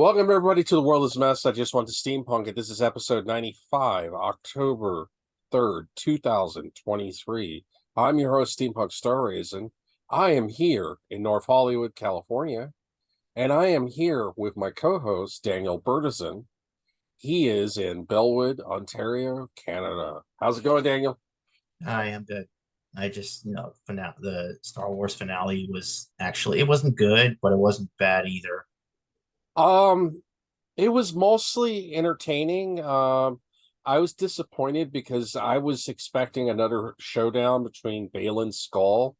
Welcome everybody to The World is a Mess. I just want to steampunk it. This is episode 95, October 3rd, 2023. I'm your host, Steampunk Star Raisin. I am here in North Hollywood, California, and I am here with my co-host, Daniel Bertizan. He is in Bellwood, Ontario, Canada. How's it going, Daniel? I am good. I just, the Star Wars finale was actually, it wasn't good, but it wasn't bad either. Um, it was mostly entertaining. I was disappointed because I was expecting another showdown between Baylan Skull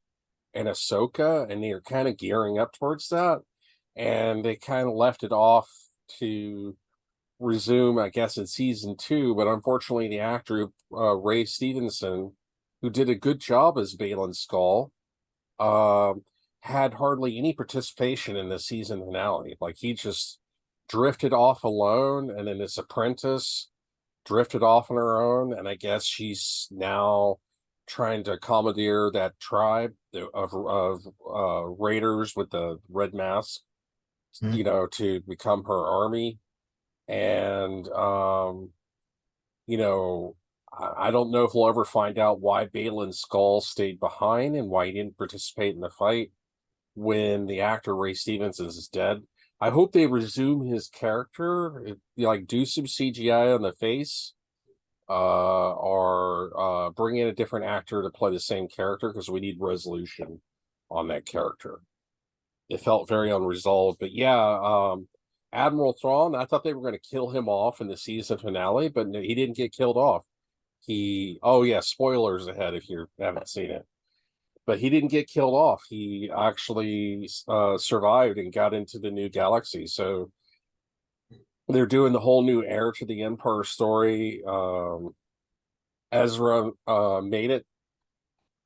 and Ahsoka, and they are kind of gearing up towards that. And they kind of left it off to resume, I guess, in season two. But unfortunately, the actor Ray Stevenson, who did a good job as Baylan Skull, um, had hardly any participation in the season finale. Like he just drifted off alone, and then his apprentice drifted off on her own. And I guess she's now trying to commandeer that tribe of raiders with the red mask, Hmm. to become her army. And you know, I don't know if we'll ever find out why Baylan Skull stayed behind and why he didn't participate in the fight when the actor Ray Stevens is dead. I hope they resume his character, like do some CGI on the face, or bring in a different actor to play the same character because we need resolution on that character. It felt very unresolved, but yeah, Admiral Thrawn. I thought they were going to kill him off in the season finale, but no, he didn't get killed off. Oh yeah, spoilers ahead if you haven't seen it, but he didn't get killed off. He actually survived and got into the new galaxy. So they're doing the whole new heir to the Empire story. Ezra made it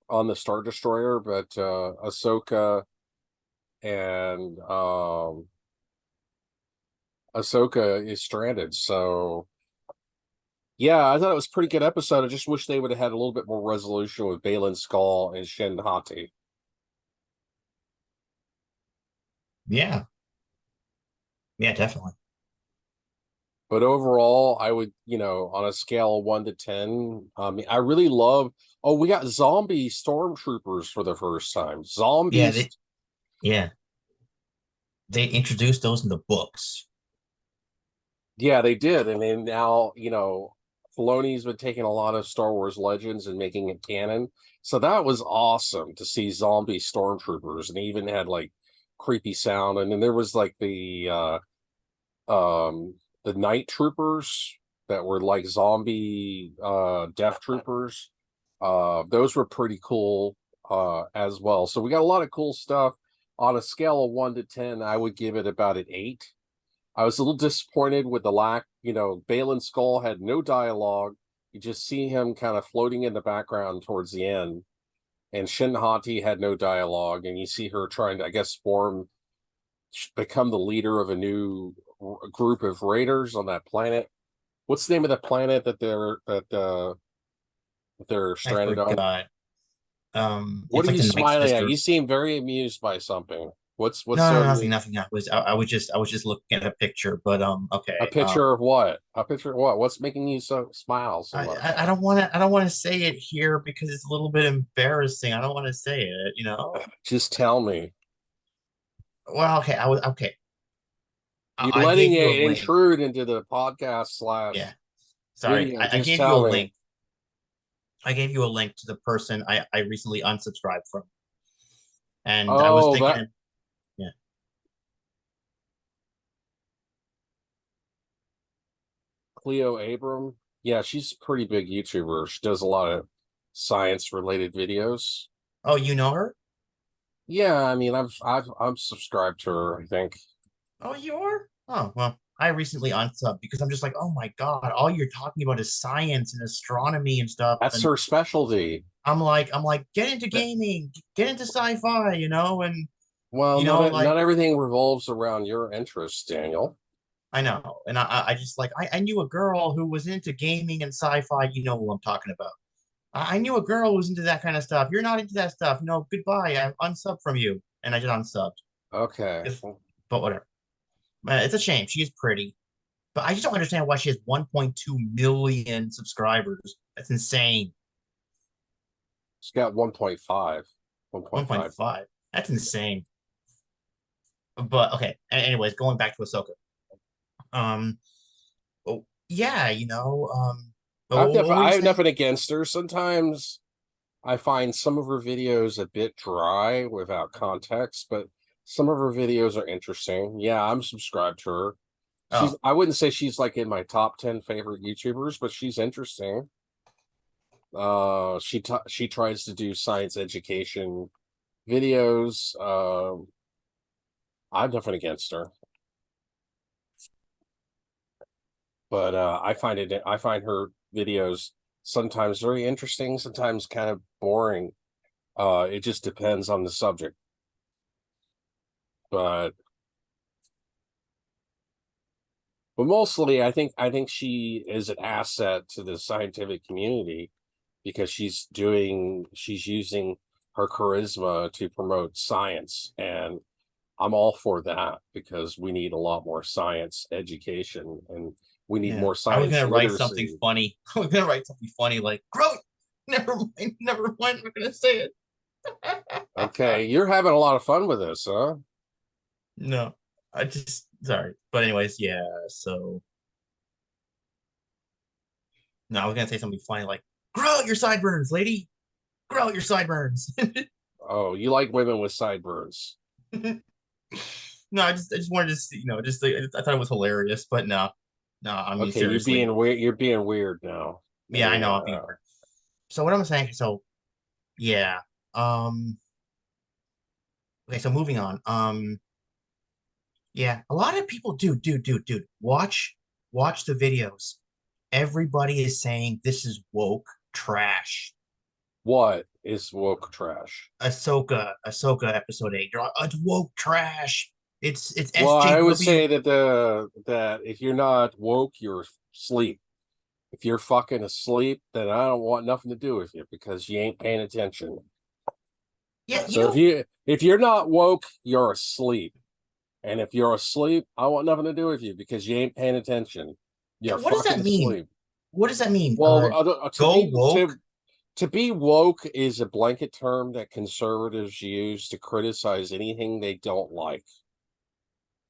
on the Star Destroyer, but Ahsoka and Ahsoka is stranded. So yeah, I thought it was a pretty good episode. I just wish they would have had a little bit more resolution with Baylan Skull and Shin Hati. Yeah, yeah, definitely. But overall, I would, on a scale of 1 to 10, I really love. Oh, we got zombie stormtroopers for the first time. Yeah, Zombies. yeah, they introduced those in the books. Yeah, they did. And then now, Filoni's been taking a lot of Star Wars legends and making it canon. So that was awesome to see zombie stormtroopers. And they even had like creepy sound. And then there was like the night troopers that were like zombie death troopers. Those were pretty cool as well. So we got a lot of cool stuff. On a scale of 1 to 10, I would give it about an 8. I was a little disappointed with the lack. Baylan Skull had no dialogue. You just see him kind of floating in the background towards the end. And Shin Hati had no dialogue, and you see her trying to, I guess, become the leader of a new group of raiders on that planet. What's the name of the planet that they're I stranded on? forgot. What It's are like you the Night smiling at? You Sisters. seem very amused by something. What's No, so no, nothing, amused? nothing. I was just looking at a picture, but A okay. picture of what? A picture of what? What's making you so smile so I, much? I, I don't want to, I don't want to say it here because it's a little bit embarrassing. I don't want to say it. Just tell me. Well, okay, okay. You're I letting gave you a it link. intrude into the podcast Yeah. slash Sorry, video. I Just gave you tell a me. link. I gave you a link to the person I recently unsubscribed from. And I was Oh, that thinking, yeah. Cleo Abram. Yeah, she's a pretty big YouTuber. She does a lot of science related videos. Oh, you know her? Yeah, I mean, I'm subscribed to her, I think. Oh, you are? Oh, well, I recently unsubbed because I'm just like, oh my God, all you're talking about is science and astronomy and stuff. That's And her specialty. I'm like, get into That, gaming, get into sci-fi, and well, not like everything revolves around your interests, Daniel. I know. And I just like I knew a girl who was into gaming and sci-fi, you know who I'm talking about. I knew a girl who was into that kind of stuff. You're not into that stuff. Goodbye. I'm unsubbed from you. And I just unsubbed. Okay. If, but whatever. It's a shame. She is pretty, but I just don't understand why she has 1.2 million subscribers. That's insane. She's got 1.5. 1.5. 1.5. That's insane. But okay. Anyways, going back to Ahsoka. Um. Oh, yeah. What were I you have saying? nothing against her. Sometimes I find some of her videos a bit dry without context, but some of her videos are interesting. Yeah, I'm subscribed to her. Oh, I wouldn't say she's like in my top 10 favorite YouTubers, but she's interesting. She tries to do science education videos. I'm nothing against her, but I find her videos sometimes very interesting, sometimes kind of boring. It just depends on the subject. But mostly I think she is an asset to the scientific community because she's using her charisma to promote science, and I'm all for that because we need a lot more science education and we need yeah. more I was science gonna write something literacy. funny. I was gonna write something funny like "grow." Never mind. Never mind. I'm not gonna say it. Okay, you're having a lot of fun with this, huh? No, I just sorry. But anyways, yeah. So no, I was gonna say something funny like "grow out your sideburns, lady. Grow out your sideburns." Oh, you like women with sideburns. No, I just wanted to see, just like, I thought it was hilarious, but no, no. I mean Okay, seriously. you're being weird now. Yeah, I know I'm being Yeah. weird. So what I'm saying, so yeah. Um. Okay, so moving on. Yeah, a lot of people, dude. Watch the videos. Everybody is saying this is woke trash. What is woke trash? Ahsoka episode 8. You're like, it's woke trash. It's Well, I would say SJW. that that if you're not woke, you're asleep. If you're fucking asleep, then I don't want nothing to do with you because you ain't paying attention. Yeah, So if you're not woke, you're asleep. And if you're asleep, I want nothing to do with you because you ain't paying attention. yeah, You're what does that fucking mean? asleep. What does that mean? Well, Go woke? to be woke is a blanket term that conservatives use to criticize anything they don't like.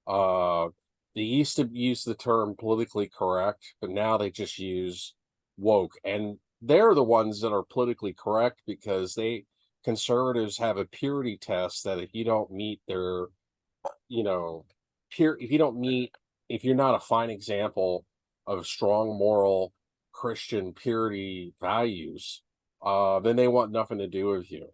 Uh, they used to use the term politically correct, but now they just use woke, and they're the ones that are politically correct because they conservatives have a purity test that if you don't meet their, you know, pure, if you don't meet, if you're not a fine example of strong moral Christian purity values, then they want nothing to do with you.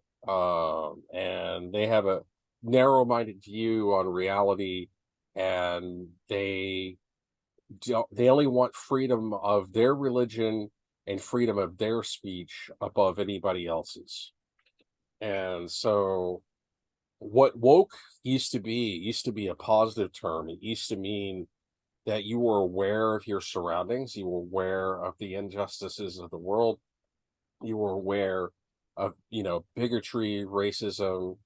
And they have a narrow-minded view on reality, and they only want freedom of their religion and freedom of their speech above anybody else's. And so what woke used to be a positive term. It used to mean that you were aware of your surroundings, you were aware of the injustices of the world, you were aware of, bigotry, racism,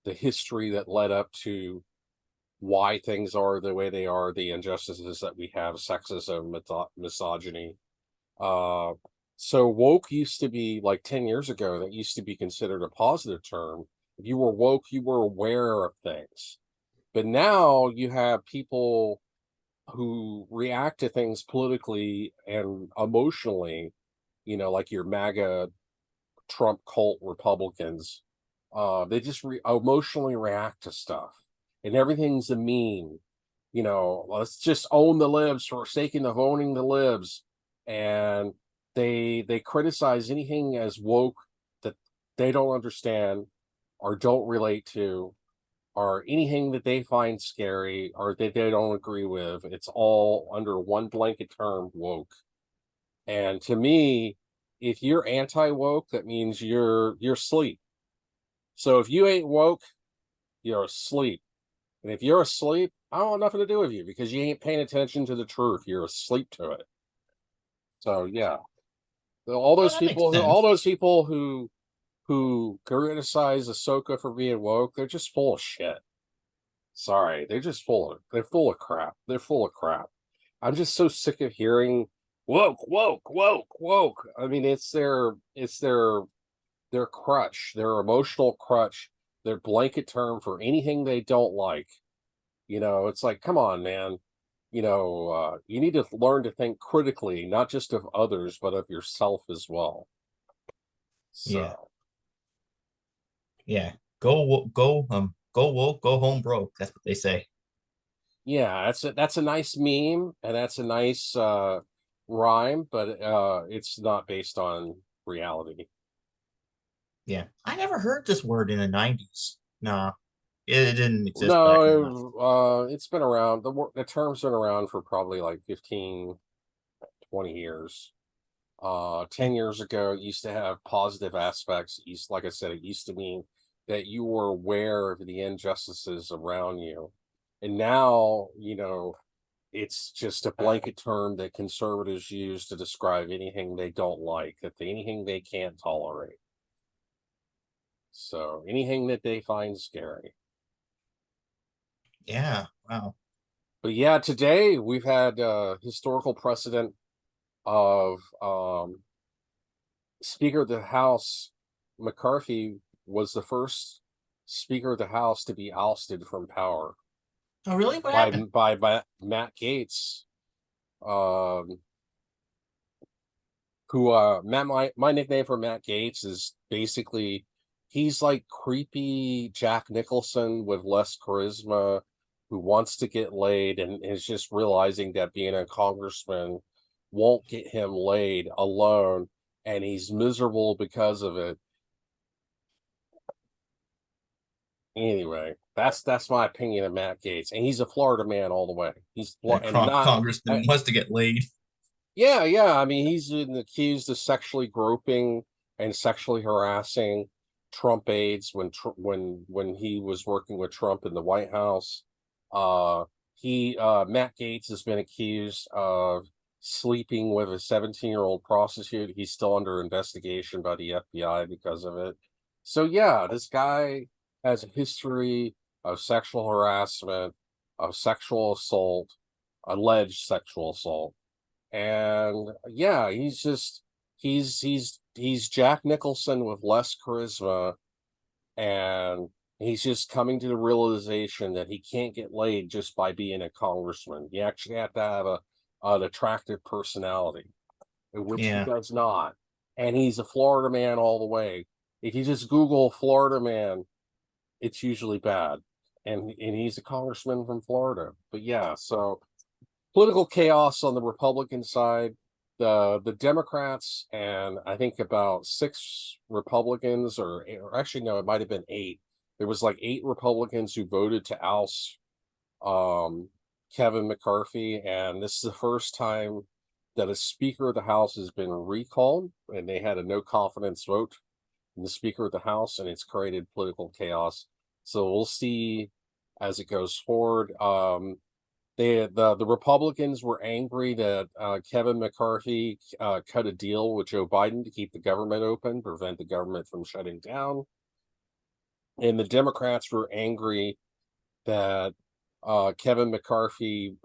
the history that led up to why things are the way they are, the injustices that we have, sexism, misogyny. Uh, so woke used to be like 10 years ago, that used to be considered a positive term. If you were woke, you were aware of things. But now you have people who react to things politically and emotionally, like your MAGA Trump cult Republicans. They just emotionally react to stuff, and everything's a meme. Let's just own the libs for sake of owning the libs, and they criticize anything as woke that they don't understand or don't relate to, or anything that they find scary or that they don't agree with. It's all under one blanket term, woke. And to me, if you're anti-woke, that means you're asleep. So if you ain't woke, you're asleep. And if you're asleep, I don't want nothing to do with you because you ain't paying attention to the truth. You're asleep to it. So yeah, Oh, that makes all sense. those people who criticize Ahsoka for being woke, they're just full of shit. Sorry, they're full of crap. They're full of crap. I'm just so sick of hearing woke, woke, woke, woke. I mean, it's their crutch, their emotional crutch, their blanket term for anything they don't like. It's like, come on, man. You need to learn to think critically, not just of others, but of yourself as well. Yeah, So, yeah. Go woke, go home broke. That's what they say. yeah, that's a nice meme and that's a nice rhyme, but it's not based on reality. Yeah, I never heard this word in the '90s. Nah, it didn't exist back then. No, it's been around. The term's been around for probably like 15, 20 years. 10 years ago, it used to have positive aspects. Like I said, it used to mean that you were aware of the injustices around you. And now, it's just a blanket term that conservatives use to describe anything they don't like, anything they can't tolerate. So anything that they find scary. Yeah, wow. But yeah, today we've had historical precedent of Speaker of the House McCarthy was the first Speaker of the House to be ousted from power Oh, really? What by happened? by Matt Gaetz, um, who my nickname for Matt Gaetz is basically he's like creepy Jack Nicholson with less charisma, who wants to get laid and is just realizing that being a congressman won't get him laid alone, and he's miserable because of it. Anyway, that's my opinion of Matt Gaetz, and he's a Florida man all the way. That And not, congressman I, wants to get laid. yeah, yeah. I mean, he's been accused of sexually groping and sexually harassing Trump aides when he was working with Trump in the White House. Uh, Matt Gaetz has been accused of sleeping with a 17-year-old prostitute. He's still under investigation by the FBI because of it. So yeah, this guy has a history of sexual harassment, of sexual assault, alleged sexual assault. And yeah, he's Jack Nicholson with less charisma, and he's just coming to the realization that he can't get laid just by being a congressman. You actually have to have an attractive personality, which he Yeah, does not. And he's a Florida man all the way. If you just Google Florida man, it's usually bad. And he's a congressman from Florida. But yeah, so political chaos on the Republican side. The Democrats and I think about six Republicans, or actually no, it might have been eight. There was like eight Republicans who voted to oust um, Kevin McCarthy, and this is the first time that a Speaker of the House has been recalled, and they had a no confidence vote in the Speaker of the House, and it's created political chaos. So we'll see as it goes forward. The Republicans were angry that Kevin McCarthy cut a deal with Joe Biden to keep the government open, prevent the government from shutting down, and the Democrats were angry that Kevin McCarthy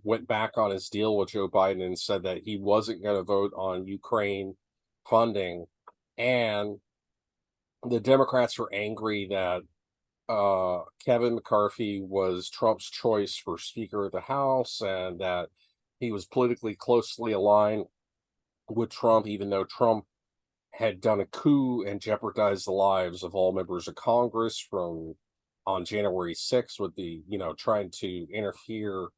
went back on his deal with Joe Biden and said that he wasn't going to vote on Ukraine funding, and the Democrats were angry that Kevin McCarthy was Trump's choice for Speaker of the House and that he was politically closely aligned with Trump, even though Trump had done a coup and jeopardized the lives of all members of Congress from on January 6th with trying to interfere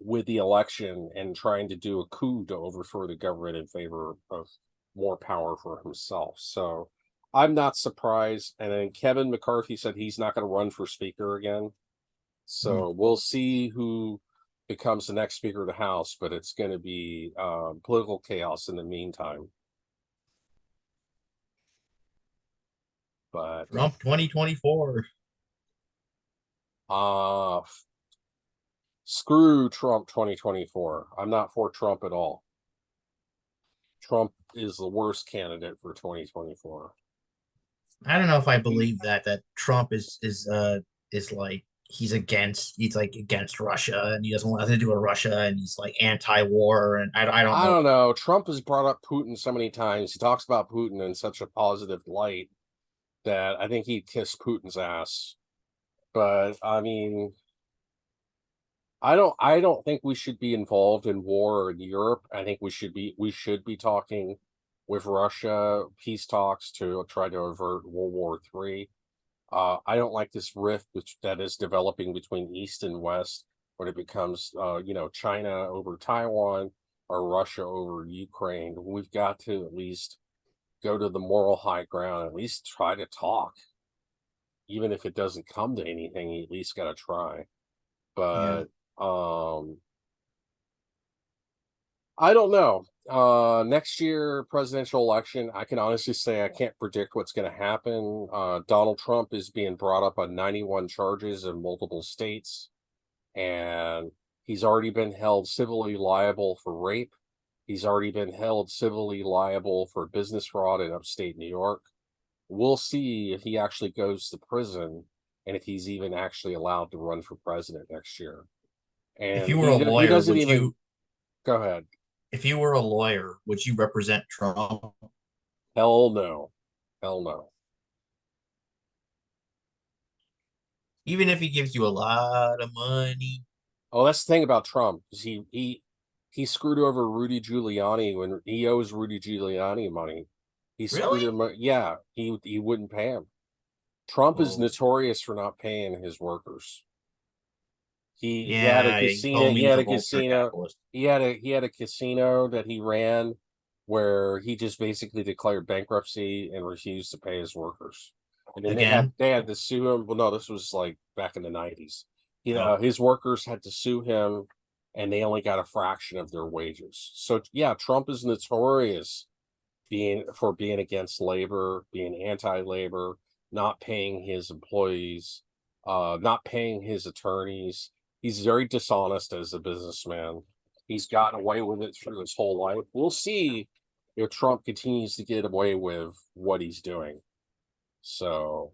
with the election and trying to do a coup to overthrow the government in favor of more power for himself. So I'm not surprised. And then Kevin McCarthy said he's not going to run for speaker again. mm, So we'll see who becomes the next Speaker of the House, but it's going to be political chaos in the meantime. But Trump 2024. uh, screw Trump 2024. I'm not for Trump at all. Trump is the worst candidate for 2024. I don't know if I He, believe that Trump is like he's like against Russia, and he doesn't want nothing to do with Russia, and he's like anti-war, and I don't I know. don't know. Trump has brought up Putin so many times. He talks about Putin in such a positive light that I think he'd kiss Putin's ass. But I mean, I don't think we should be involved in war in Europe. I think we should be talking with Russia, peace talks to try to avert World War III. I don't like this rift which that is developing between East and West when it becomes China over Taiwan or Russia over Ukraine. We've got to at least go to the moral high ground, at least try to talk. Even if it doesn't come to anything, you at least gotta try. Yeah, But I don't know. Next year presidential election, I can honestly say I can't predict what's going to happen. Donald Trump is being brought up on 91 charges in multiple states, and he's already been held civilly liable for rape. He's already been held civilly liable for business fraud in upstate New York. We'll see if he actually goes to prison and if he's even actually allowed to run for president next year. if And you were a he lawyer, doesn't even go ahead. would you represent Trump? Hell no. Hell no. Even if he gives you a lot of money? Oh, that's the thing about Trump is he screwed over Rudy Giuliani when he owes Rudy Giuliani money. He screwed Really? him. Yeah, he wouldn't pay him. Trump is Oh, notorious for not paying his workers. He had a yeah, he casino. told me He he's had a a vulture casino. capitalist. He had a casino that he ran where he just basically declared bankruptcy and refused to pay his workers. And then they had Again? they had to sue him. Well, no, this was like back in the 90s. Oh, His workers had to sue him, and they only got a fraction of their wages. So yeah, Trump is notorious being against labor, being anti-labor, not paying his employees, not paying his attorneys. He's very dishonest as a businessman. He's gotten away with it through his whole life. We'll see if Trump continues to get away with what he's doing. So,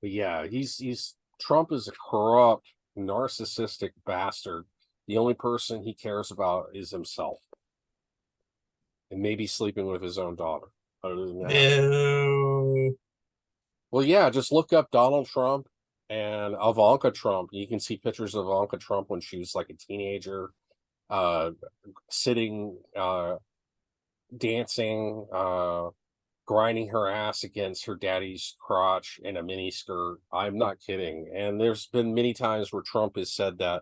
but yeah, he's Trump is a corrupt, narcissistic bastard. The only person he cares about is himself, and maybe sleeping with his own daughter. Other than that, ew. well, yeah, just look up Donald Trump and Ivanka Trump. You can see pictures of Ivanka Trump when she was like a teenager, uh, sitting, dancing, grinding her ass against her daddy's crotch in a mini skirt. I'm not kidding. And there's been many times where Trump has said that,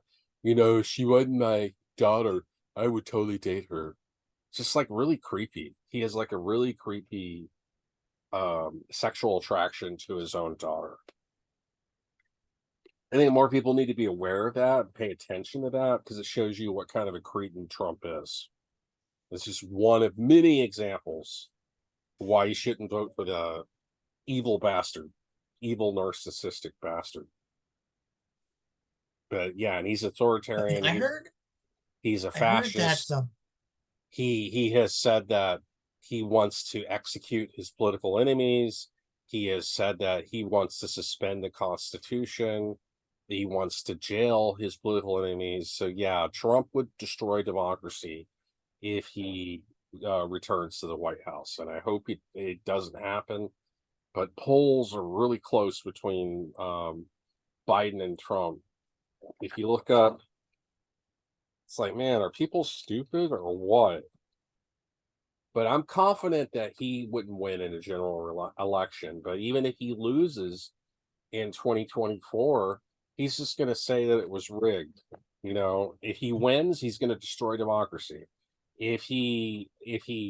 she wasn't my daughter. I would totally date her. It's just like really creepy. He has like a really creepy sexual attraction to his own daughter. I think more people need to be aware of that, pay attention to that, because it shows you what kind of a cretin Trump is. It's just one of many examples why you shouldn't vote for the evil bastard, evil narcissistic bastard. But yeah, and he's authoritarian. I heard He's a I heard that fascist. He has said that he wants to execute his political enemies. He has said that he wants to suspend the Constitution. He wants to jail his political enemies. So yeah, Trump would destroy democracy if he returns to the White House, and I hope it doesn't happen. But polls are really close between Biden and Trump. If you look up, it's like, man, are people stupid or what? But I'm confident that he wouldn't win in a general election. But even if he loses in 2024, he's just going to say that it was rigged. If he wins, he's going to destroy democracy. If he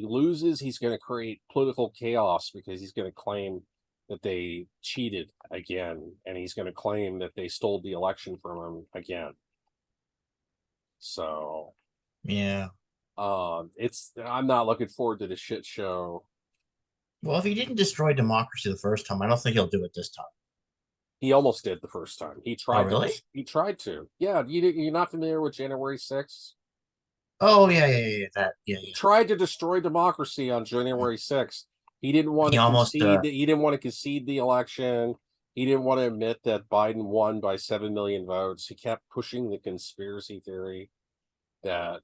loses, he's going to create political chaos because he's going to claim that they cheated again, and he's going to claim that they stole the election from him again. So, yeah. I'm not looking forward to the shit show. Well, if he didn't destroy democracy the first time, I don't think he'll do it this time. He almost did the first time. He Oh, tried to. really? He tried to. Yeah, you're not familiar with January 6th? Oh, yeah, yeah, yeah, that, yeah, He yeah. tried to destroy democracy on January 6th, He didn't want He to almost concede. He didn't want to concede the election. He didn't want to admit that Biden won by 7 million votes. He kept pushing the conspiracy theory that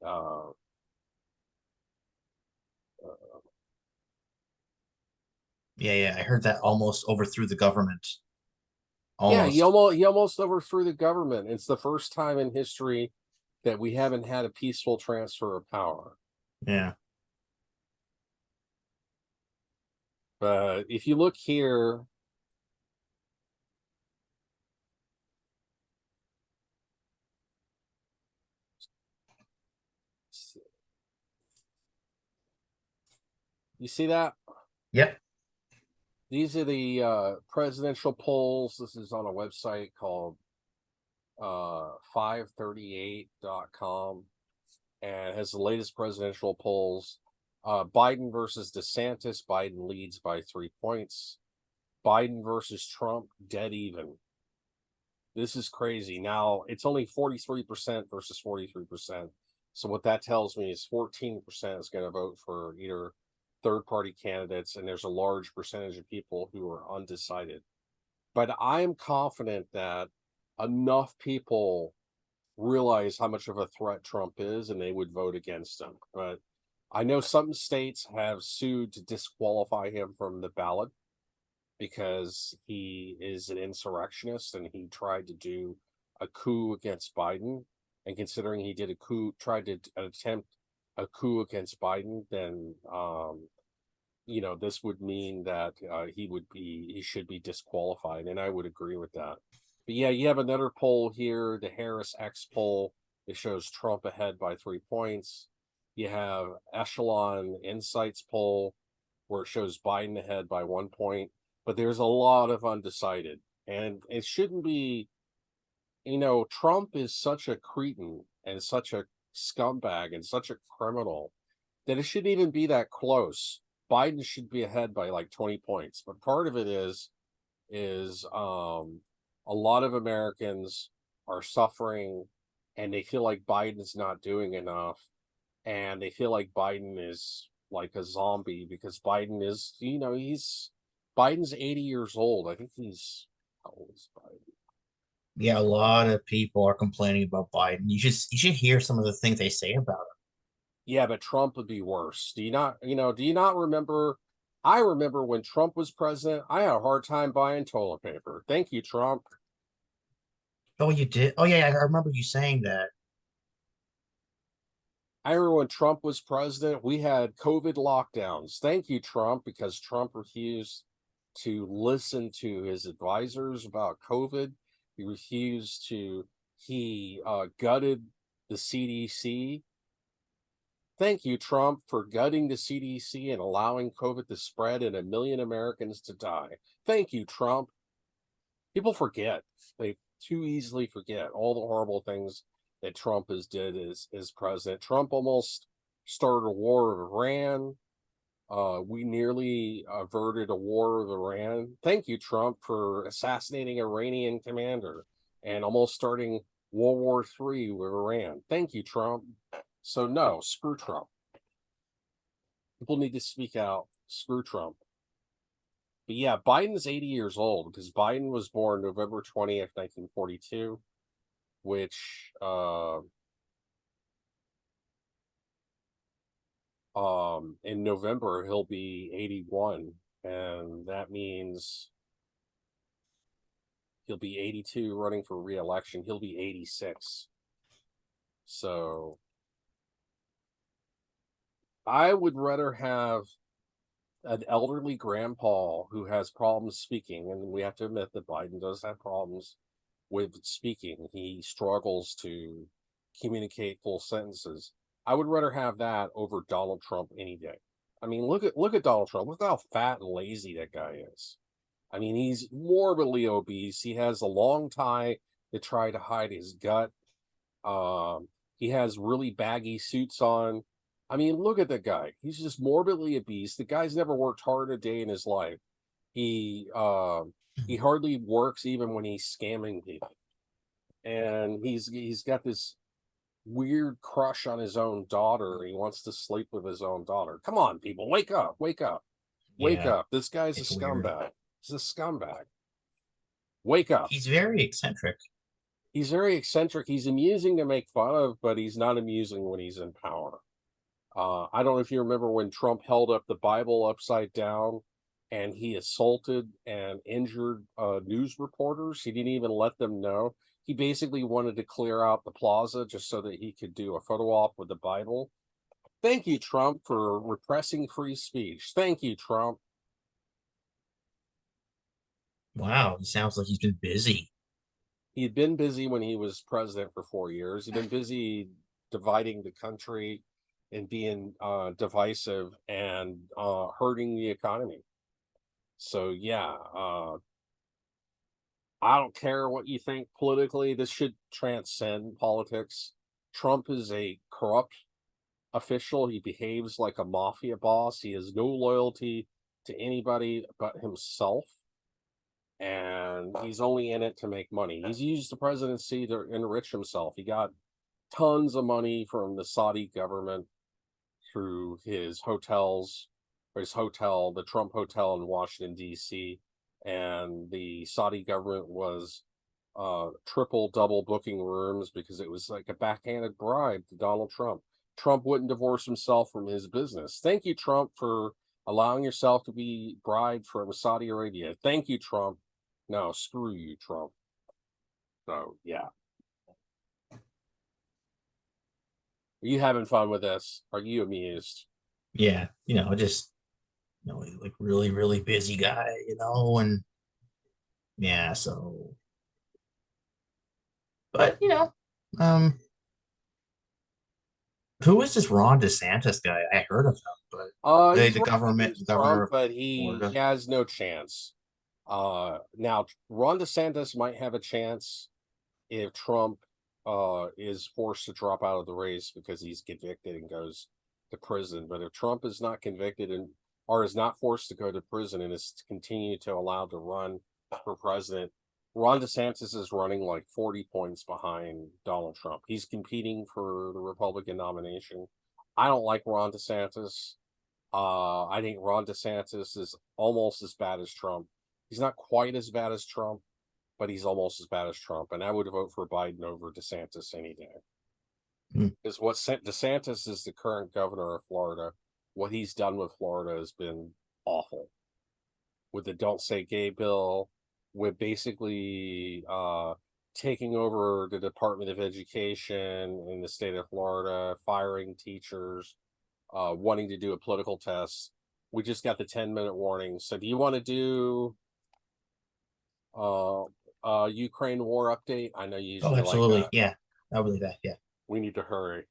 yeah, I heard that almost overthrew the government. yeah, Almost. he almost overthrew the government. It's the first time in history that we haven't had a peaceful transfer of power. Yeah. But if you look here, you see that? Yep. These are the presidential polls. This is on a website called 538.com and has the latest presidential polls. Biden versus DeSantis. Biden leads by 3 points. Biden versus Trump, dead even. This is crazy. Now it's only 43% versus 43%. So what that tells me is 14% is going to vote for either third party candidates, and there's a large percentage of people who are undecided. But I am confident that enough people realize how much of a threat Trump is and they would vote against him. But I know some states have sued to disqualify him from the ballot because he is an insurrectionist and he tried to do a coup against Biden. And considering he did a coup, tried to attempt a coup against Biden, then this would mean that he should be disqualified, and I would agree with that. But yeah, you have another poll here, the Harris X poll. It shows Trump ahead by 3 points. You have Echelon Insights poll where it shows Biden ahead by 1 point, but there's a lot of undecided, and it shouldn't be. Trump is such a cretin and such a scumbag and such a criminal that it shouldn't even be that close. Biden should be ahead by like 20 points. But part of it is a lot of Americans are suffering and they feel like Biden's not doing enough. And they feel like Biden is like a zombie because Biden is, Biden's 80 years old. I think he's, how old is Biden? Yeah, a lot of people are complaining about Biden. You should hear some of the things they say about him. Yeah, but Trump would be worse. Do you not remember? I remember when Trump was president, I had a hard time buying toilet paper. Thank you, Trump. Oh, you did? Oh, yeah, I remember you saying that. I remember when Trump was president, we had COVID lockdowns. Thank you, Trump, because Trump refused to listen to his advisors about COVID. He gutted the CDC. Thank you, Trump, for gutting the CDC and allowing COVID to spread and 1 million Americans to die. Thank you, Trump. People forget. They too easily forget all the horrible things that Trump has did as president. Trump almost started a war of Iran. We nearly averted a war of Iran. Thank you, Trump, for assassinating Iranian commander and almost starting World War III with Iran. Thank you, Trump. So no, screw Trump. People need to speak out. Screw Trump. But yeah, Biden's 80 years old because Biden was born November 20th, 1942, which in November he'll be 81, and that means he'll be 82 running for re-election. He'll be 86. So I would rather have an elderly grandpa who has problems speaking, and we have to admit that Biden does have problems with speaking. He struggles to communicate full sentences. I would rather have that over Donald Trump any day. I mean, look at Donald Trump. Look how fat and lazy that guy is. I mean, he's morbidly obese. He has a long tie to try to hide his gut. He has really baggy suits on. I mean, look at the guy. He's just morbidly obese. The guy's never worked hard a day in his life. He hardly works even when he's scamming people. And he's got this weird crush on his own daughter. He wants to sleep with his own daughter. Come on, people, wake up, wake up. Wake Yeah, up. This guy's a it's weird. scumbag. He's a scumbag. Wake up. He's very eccentric. He's very eccentric. He's amusing to make fun of, but he's not amusing when he's in power. I don't know if you remember when Trump held up the Bible upside down and he assaulted and injured news reporters. He didn't even let them know. He basically wanted to clear out the plaza just so that he could do a photo op with the Bible. Thank you, Trump, for repressing free speech. Thank you, Trump. Wow, he sounds like he's been busy. He'd been busy when he was president for 4 years. He'd been busy dividing the country and being divisive and hurting the economy. So yeah, I don't care what you think politically. This should transcend politics. Trump is a corrupt official. He behaves like a mafia boss. He has no loyalty to anybody but himself. And he's only in it to make money. He's used the presidency to enrich himself. He got tons of money from the Saudi government through his hotels, or his hotel, the Trump Hotel in Washington, D.C. And the Saudi government was triple, double booking rooms because it was like a backhanded bribe to Donald Trump. Trump wouldn't divorce himself from his business. Thank you, Trump, for allowing yourself to be bribed from Saudi Arabia. Thank you, Trump. No, screw you, Trump. So, yeah. Are you having fun with this? Are you amused? Yeah, just like really, really busy guy, and yeah, so but um who is this Ron DeSantis guy? I heard of him, but He's the running government against governor Trump, of but he Florida. has no chance. Now Ron DeSantis might have a chance if Trump is forced to drop out of the race because he's convicted and goes to prison. But if Trump is not convicted and or is not forced to go to prison and is continued to allow to run for president, Ron DeSantis is running like 40 points behind Donald Trump. He's competing for the Republican nomination. I don't like Ron DeSantis. I think Ron DeSantis is almost as bad as Trump. He's not quite as bad as Trump, but he's almost as bad as Trump. And I would vote for Biden over DeSantis any day. Hmm. Because what DeSantis is the current governor of Florida. What he's done with Florida has been awful. With the Don't Say Gay bill, with basically taking over the Department of Education in the state of Florida, firing teachers, wanting to do a political test. We just got the 10-minute warning. So do you want to do Ukraine war update? I know you Oh, usually like absolutely. that. Yeah. I believe that. Yeah. We need to hurry.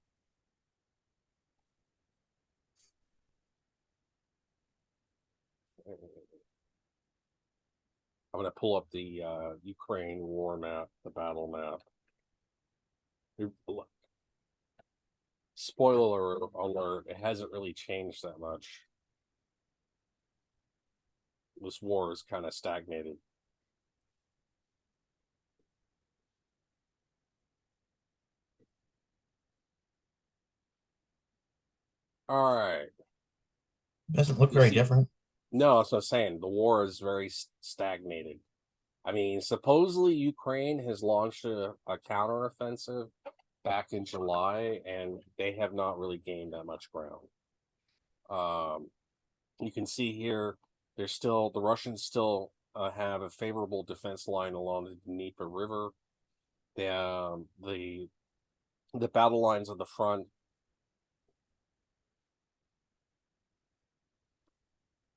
I'm going to pull up the Ukraine war map, the battle map. Spoiler alert, it hasn't really changed that much. This war is kind of stagnated. All right. Doesn't look You very see, different. no, that's what I'm saying. The war is very stagnated. I mean, supposedly Ukraine has launched a counteroffensive back in July, and they have not really gained that much ground. You can see here, the Russians still have a favorable defense line along the Dnieper River. The battle lines on the front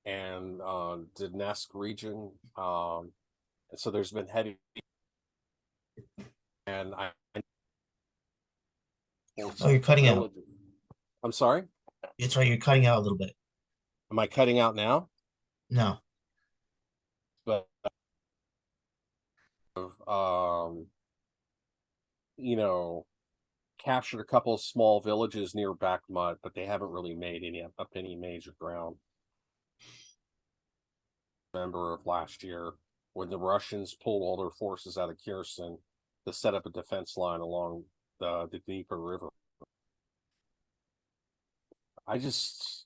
and Donetsk region. And so there's been heavy, and Oh, you're cutting out. I'm sorry. It's right. You're cutting out a little bit. Am I cutting out now? No. But um, you know, captured a couple of small villages near Bakhmut, but they haven't really made any major ground. November of last year, when the Russians pulled all their forces out of Kherson to set up a defense line along the Dnieper River. I just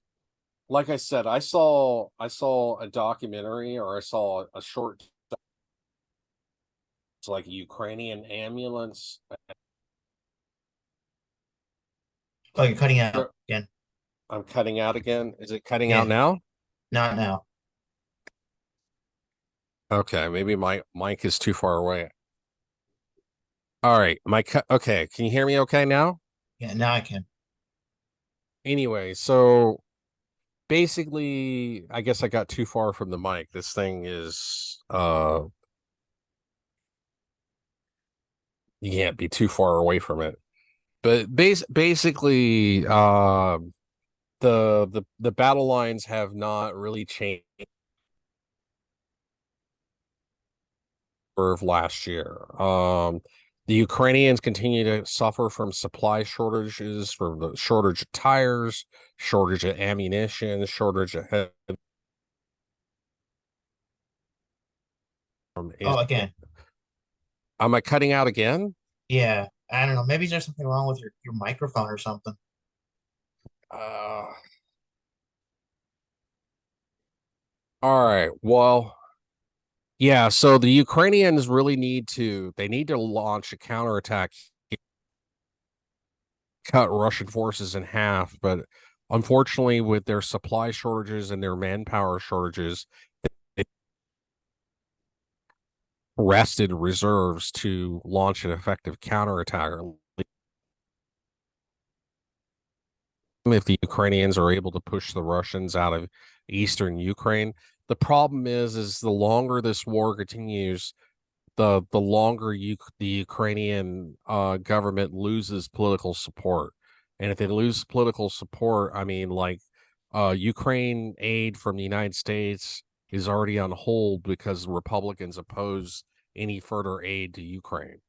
like I said, I saw a documentary, or I saw a short. It's like a Ukrainian ambulance. Oh, you're cutting out again. I'm cutting out again. Is it cutting out Yeah, now? not now. Okay, maybe my mic is too far away. All right, my cut. Okay, can you hear me okay now? Yeah, now I can. Anyway, so basically, I guess I got too far from the mic. This thing is you can't be too far away from it. But basically, the battle lines have not really changed of last year. The Ukrainians continue to suffer from supply shortages, from the shortage of tires, shortage of ammunition, shortage of Oh, again. am I cutting out again? Yeah, I don't know. Maybe there's something wrong with your microphone or something. Uh, all right. Well, yeah, so the Ukrainians really need to launch a counterattack, cut Russian forces in half, but unfortunately with their supply shortages and their manpower shortages, they rested reserves to launch an effective counterattack. If the Ukrainians are able to push the Russians out of eastern Ukraine, the problem is the longer this war continues, the longer the Ukrainian government loses political support. And if they lose political support, I mean, like Ukraine aid from the United States is already on hold because Republicans oppose any further aid to Ukraine.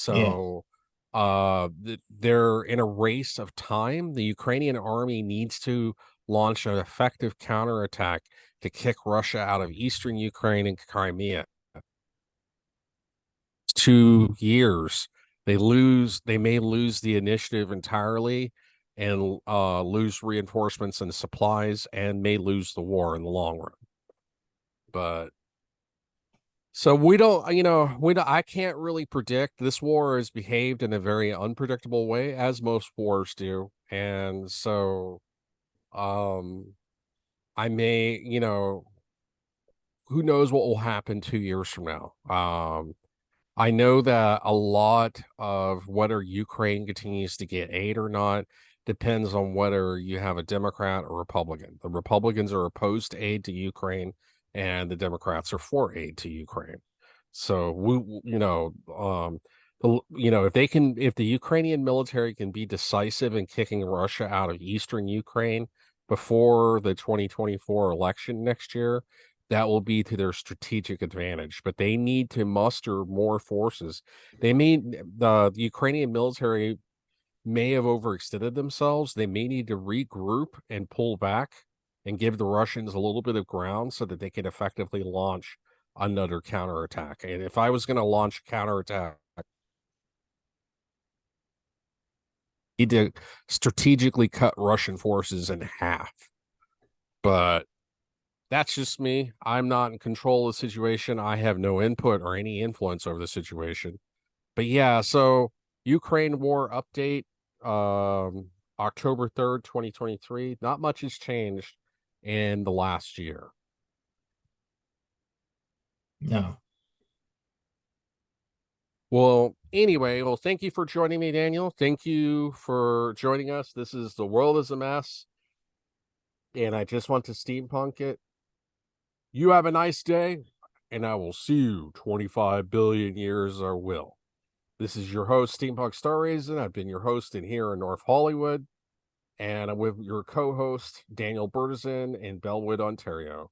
Yeah, So they're in a race of time. The Ukrainian army needs to launch an effective counterattack to kick Russia out of eastern Ukraine and Crimea. 2 years, they may lose the initiative entirely and lose reinforcements and supplies and may lose the war in the long run. But so we don't, I can't really predict. This war has behaved in a very unpredictable way, as most wars do. And so um I may, who knows what will happen 2 years from now. I know that a lot of whether Ukraine continues to get aid or not depends on whether you have a Democrat or Republican. The Republicans are opposed to aid to Ukraine, and the Democrats are for aid to Ukraine. So if the Ukrainian military can be decisive in kicking Russia out of eastern Ukraine before the 2024 election next year, that will be to their strategic advantage, but they need to muster more forces. The Ukrainian military may have overextended themselves. They may need to regroup and pull back and give the Russians a little bit of ground so that they can effectively launch another counterattack. And if I was going to launch a counterattack, I need to strategically cut Russian forces in half. But that's just me. I'm not in control of the situation. I have no input or any influence over the situation. But yeah, so Ukraine war update, October 3rd, 2023. Not much has changed in the last year. no. Well, anyway, thank you for joining me, Daniel. Thank you for joining us. This is The World is a Mess, and I just want to steampunk it. You have a nice day, and I will see you 25 billion years, I will. This is your host, Steampunk Star Raisin. I've been your host in here in North Hollywood, and I'm with your co-host, Daniel Bertizan in Bellwood, Ontario.